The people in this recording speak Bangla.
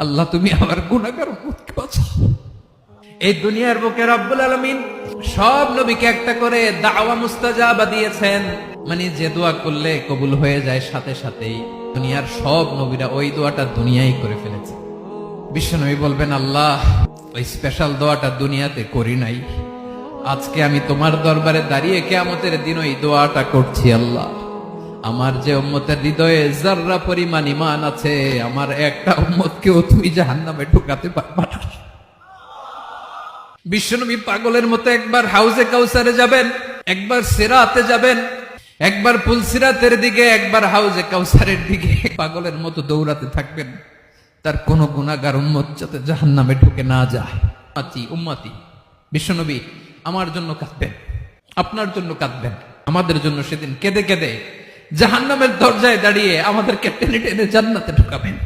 আল্লাহ তুমি আমার গুনাহগার উম্মতকে বাঁচাও। এই দুনিয়ার বুকে রব্বুল আলামিন সব নবীকে একটা করে দাওয়া মুস্তাজাবা দিয়েছেন, মানে যে দোয়া করলে কবুল হয়ে যায় সাথে সাথেই। দুনিয়ার সব নবীরা ওই দোয়াটা দুনিয়ায় করে ফেলেছে। বিশ্বনবী বলবেন, আল্লাহ ওই স্পেশাল দোয়াটা দুনিয়াতে করি নাই, আজকে আমি তোমার দরবারে দাঁড়িয়ে কিয়ামতের দিন ওই দোয়াটা করছি। আল্লাহ আমার যে উম্মতের হৃদয়ে যাররা পরিমাণ ঈমান আছে, আমার একটা উম্মতকেও তুমি জাহান্নামে ঢুকাতে পারবা না। বিশ্বনবী পাগলের মতো একবার হাউজে কাউসারে যাবেন, একবার সিরাতে যাবেন, একবার পুলসিরাতের দিকে, একবার হাউজে কাউসারের দিকে পাগলের মতো দৌড়াতে থাকবেন। তার কোন গুনাহগার উম্মত যাতে জাহান্নামে ঢুকে না যায়। উম্মতি বিশ্বনবী আমার জন্য কাঁদবেন, আপনার জন্য কাঁদবেন, আমাদের জন্য সেদিন কেঁদে কেঁদে জাহান্নামের দরজায় দাঁড়িয়ে আমাদেরকে টেনে টেনে জান্নাতে ঢুকাবেন।